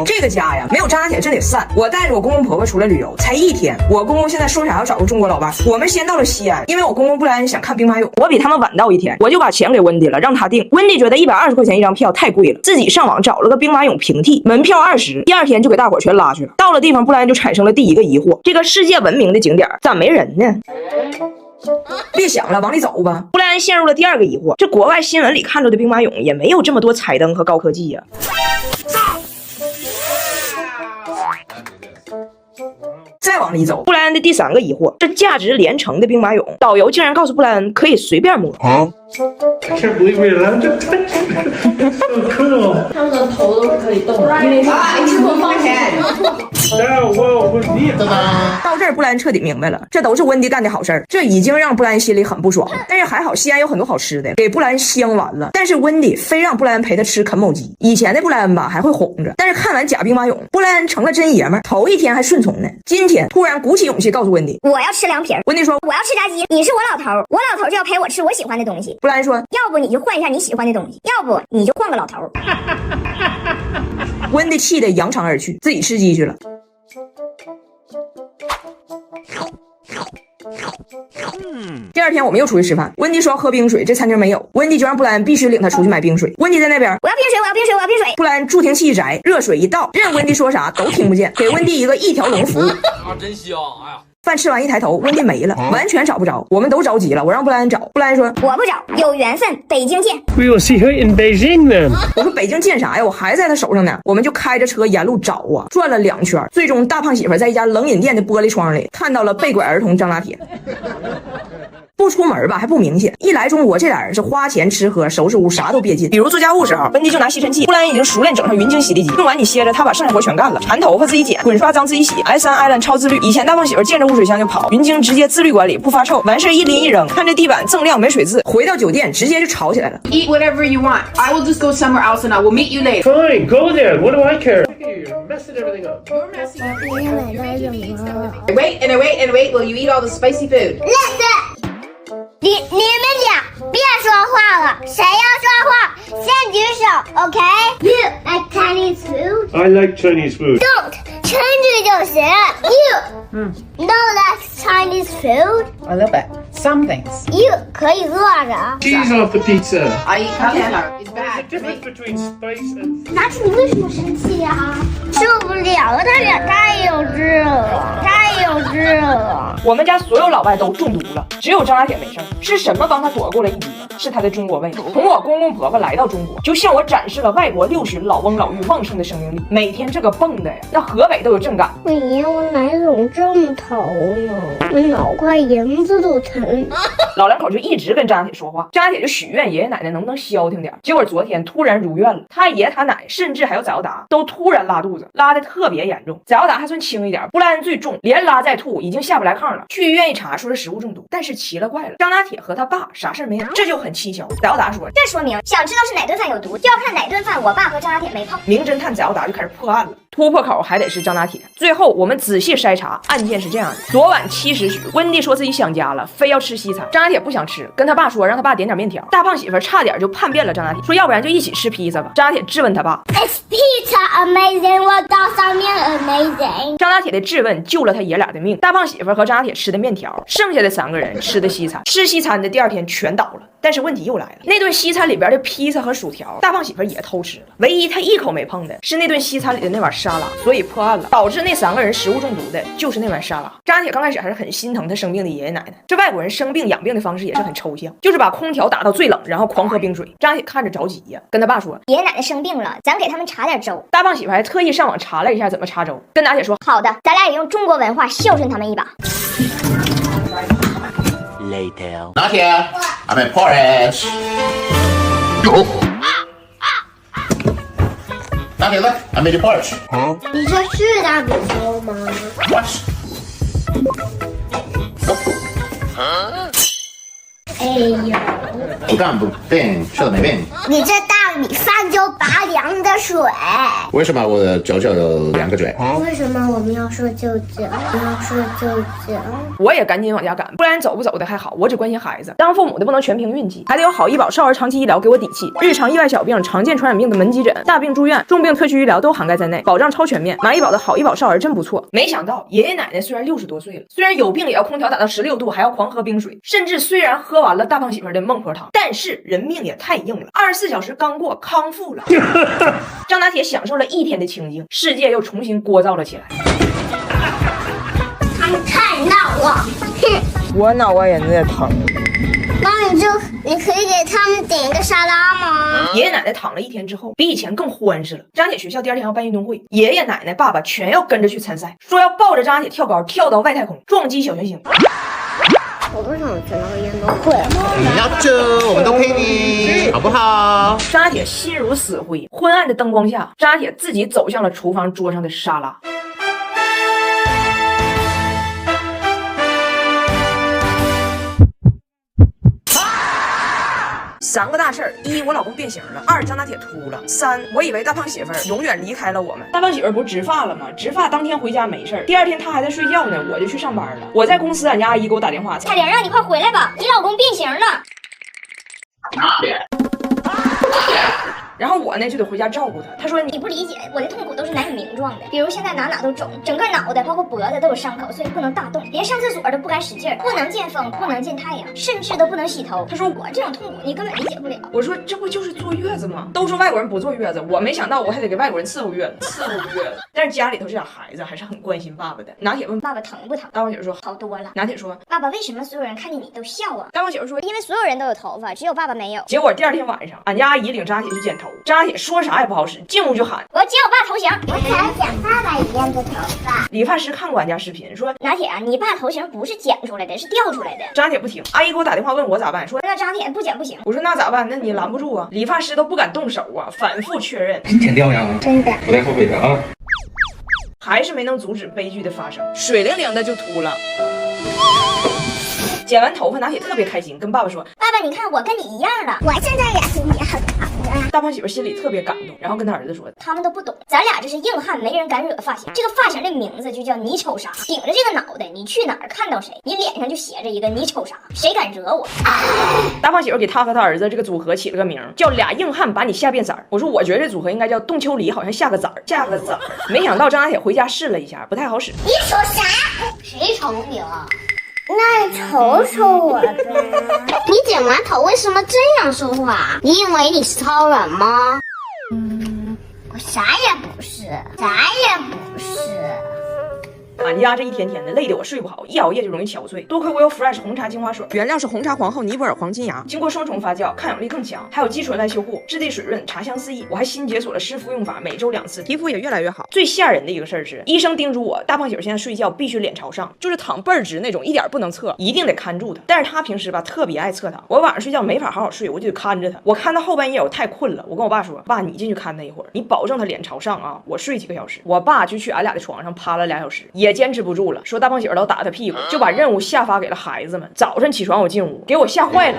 这个家呀，没有张大铁真得散。我带着我公公婆婆出来旅游，才1天，我公公现在说啥要找个中国老伴。我们先到了西安，因为我公公布莱恩想看兵马俑，我比他们晚到1天，我就把钱给温迪了，让他订。温迪觉得120块钱一张票太贵了，自己上网找了个兵马俑平替，门票20，第2天就给大伙全拉去了。到了地方，布莱恩就产生了第一个疑惑：这个世界闻名的景点咋没人呢？别想了，往里走吧。布莱恩陷入了第2个疑惑：这国外新闻里看着的兵马俑也没有这么多彩灯和高科技呀。再往里走，布莱恩的第3个疑惑：这价值连城的兵马俑，导游竟然告诉布莱恩可以随便摸。I can't believe we're allowed to touch it. So cool. 他们的头都是可以动的，因为是不放钱。到这儿，布莱恩彻底明白了，这都是温迪干的好事儿，这已经让布莱恩心里很不爽。但是还好，西安有很多好吃的，给布莱恩香完了。但是温迪非让布莱恩陪他吃啃某鸡。以前的布莱恩吧还会哄着，但是看完假兵马俑，布莱恩成了真爷们儿。头1天还顺从呢，今天突然鼓起勇气告诉温迪，我要吃凉皮儿。温迪说，我要吃炸鸡。你是我老头，我老头就要陪我吃我喜欢的东西。布莱恩说，要不你就换一下你喜欢的东西，要不你就换个老头。温迪气得扬长而去，自己吃鸡去了。第2天我们又出去吃饭，温迪说要喝冰水，这餐厅没有，温迪就让布莱恩必须领他出去买冰水。温迪在那边，我要冰水，我要冰水，我要冰水。布莱恩助听器一摘，热水一倒，任温迪说啥都听不见，给温迪一个一条龙服务。真香！哎呀。饭吃完一抬头，温迪没了，完全找不着。我们都着急了，我让布莱恩找，布莱恩说我不找，有缘分，北京见。 We will see her in Beijing then. 我说北京见啥呀？我还在他手上呢。我们就开着车沿路找啊，转了2圈，最终大胖媳妇在一家冷饮店的玻璃窗里看到了被拐儿童张大铁。不出门吧还不明显，一来中国这俩人是花钱吃喝收拾屋啥都别进。比如做家务时候，温迪就拿吸尘器，布莱恩已经熟练整上云鲸洗涤机，用完你歇着，他把剩下活全干了，缠头发自己剪，滚刷脏自己洗。S3 Island 超自律，以前大胖媳妇见着污水箱就跑，云鲸直接自律管理，不发臭，完事一拎一扔，看这地板锃亮没水渍。回到酒店直接就吵起来了。 Eat whatever you want. I will just go somewhere else and I will meet you later. Fine, go there. What do I care? You're messing everything up. You're messing everything up. Wait and wait and wait. Will you eat all the spicy food? Listen. 你们俩别说话了，谁要说话先举手 ，OK？ You like Chinese food? I like Chinese food. Don't 称句就行。You no like Chinese food? A little bit. Some things. You 可以饿着。 Cheese off the pizza. I eat cauliflower. It's There's bad. a difference between spice and... 拿起你为什么生气呀？受不了了，他俩太幼稚了，太幼稚了。我们家所有老外都中毒了，只有张大铁没事。是什么帮他躲过了一劫？是他的中国胃。从我公公婆婆来到中国，就向我展示了外国60老翁老妪旺盛的生命力。每天这个蹦的呀，那河北都有震感。哎呀，我哪总这么疼呢？我脑瓜银子都疼。老两口就一直跟张大铁说话，张大铁就许愿爷爷奶奶能不能消停点。结果昨天突然如愿了，他爷他奶甚至还有载奥达都突然拉肚子，拉的特别严重。载奥达还算轻一点，布莱恩最重，连拉带吐，已经下不来炕了。去医院一查，说是食物中毒，但是奇了怪了，张大铁和他爸啥事没有，这就很蹊跷。载奥达说，这说明想知道是哪顿饭有毒，就要看哪顿饭我爸和张大铁没碰。名侦探载奥达就开始破案了，突破口还得是张大铁。最后我们仔细筛查，案件是这样的：昨晚7时许，温蒂说自己想家了，非要吃西餐，张大铁不想吃，跟他爸说让他爸点点面条。大胖媳妇差点就叛变了张大铁，说要不然就一起吃披萨吧。张大铁质问他爸 Is pizza amazing？ 我到上面 amazing。张大铁的质问救了他爷俩的命。大胖媳妇和张大铁吃的面条，剩下的3个人吃的西餐。吃西餐的第2天全倒了。但是问题又来了，那顿西餐里边的披萨和薯条，大胖媳妇也偷吃了，唯一他一口没碰的是那顿西餐里的那碗沙拉，所以破案了，导致那3个人食物中毒的就是那碗沙拉。张大铁刚开始还是很心疼他生病的爷爷奶奶，这外国人生病养病的方式也是很抽象，就是把空调打到最冷，然后狂喝冰水。张大铁看着着急呀，跟他爸说，爷爷奶奶生病了，咱给他们查点粥。大胖媳妇还特意上网查了一下怎么查粥，跟大铁说，好的，咱俩也用中国文化孝顺他们一把。Later. Not here. I'm in porridge. Not here, look. I made you porridge. 你这是大饼粥吗 Watch. 哎呦，不干不病，吃了没病。你这大米饭就拔凉的水。为什么我的舅舅有2个嘴？为什么我们要说舅舅？要说舅舅。我也赶紧往家赶，不然走不走的还好，我只关心孩子。当父母的不能全凭运气，还得有好医保、少儿长期医疗给我底气。日常意外小病、常见传染病的门急诊、大病住院、重病特需医疗都涵盖在内，保障超全面。马医保的好医保少儿真不错。没想到爷爷奶奶虽然60多岁了，虽然有病也要空调打到16度，还要狂喝冰水，甚至虽然喝完了大胖媳妇的孟婆汤，但是人命也太硬了，24小时刚过康复了。张大铁享受了1天的清静，世界又重新聒噪了起来。他们太闹了，哼！我脑瓜眼子也疼。那你可以给他们点一个沙拉吗？爷爷奶奶躺了1天之后，比以前更欢实了。张铁学校第2天要办运动会，爷爷奶奶、爸爸全要跟着去参赛，说要抱着张铁跳高，跳到外太空，撞击小行星。我不想去那个运动会。你要走，我们都陪你，好不好？张铁心如死灰，昏暗的灯光下，张铁自己走向了厨房桌上的沙拉。3个大事儿：1，我老公变形了；2，张大铁秃了；3，我以为大胖媳妇儿永远离开了我们。大胖媳妇儿不是植发了吗？植发当天回家没事儿，第2天她还在睡觉呢，我就去上班了。我在公司，俺家阿姨给我打电话，彩玲啊，你快回来吧，你老公变形了。然后我呢就得回家照顾他。他说你不理解，我的痛苦都是难以名状的，比如现在哪都肿，整个脑袋包括脖子都有伤口，所以不能大动，连上厕所都不敢使劲，不能见风，不能见太阳，甚至都不能洗头。他说我这种痛苦你根本理解不了。我说这不就是坐月子吗？都说外国人不坐月子，我没想到我还得给外国人伺候月子。但是家里头这俩孩子还是很关心爸爸的。拿铁问爸爸疼不疼？大胖姐说好多了。拿铁说爸爸为什么所有人看见你都笑啊？大胖姐说因为所有人都有头发，只有爸爸没有。结果第2天晚上，俺家阿姨领张铁去剪头，张铁说啥也不好使，进屋就喊我要剪我爸头型，我想要剪爸爸一样的头发。理发师看过俺家视频，说拿铁啊，你爸头型不是剪出来的，是掉出来的。张铁不听，阿姨给我打电话问我咋办，说那张铁不剪不行。我说那咋办？那你拦不住啊！理发师都不敢动手啊，反复确认，剪掉呀，真的不带后悔的啊。还是没能阻止悲剧的发生，水灵灵的就秃了。剪完头发，拿铁特别开心，跟爸爸说：“爸爸，你看我跟你一样了，我现在也很疼的。”大胖媳妇心里特别感动，然后跟他儿子说：“他们都不懂，咱俩这是硬汉没人敢惹发型。这个发型的名字就叫你瞅啥，顶着这个脑袋，你去哪儿看到谁，你脸上就写着一个你瞅啥，谁敢惹我？”大胖媳妇给他和他儿子这个组合起了个名，叫俩硬汉把你吓变色儿。我说我觉得这组合应该叫冻秋梨，好像下个崽儿，下个崽儿。没想到张大铁回家试了一下，不太好使。你瞅啥？谁瞅你了？那你瞅瞅我呗。你剪完头为什么这样说话？你以为你是超人吗？我啥也不是，啥也不是。俺家这一天天的累得我睡不好，一熬夜就容易憔悴。多亏我有 Fresh 红茶精华水，原料是红茶皇后、尼泊尔黄金芽，经过双重发酵，抗氧力更强，还有肌醇来修护，质地水润，茶香四溢。我还新解锁了湿敷用法，每周2次，皮肤也越来越好。最吓人的一个事儿是，医生叮嘱我，大胖媳妇现在睡觉必须脸朝上，就是躺倍儿直那种，一点不能侧，一定得看住她。但是她平时吧特别爱侧躺，我晚上睡觉没法好好睡，我就得看着她。我看到后半夜我太困了，我跟我爸说，爸你进去看她一会儿，你保证她脸朝上啊，我睡几个小时。我爸就去俺俩的床上趴了2小时，也坚持不住了。说大胖媳妇老打他屁股，就把任务下发给了孩子们。早上起床我进屋，给我吓坏了。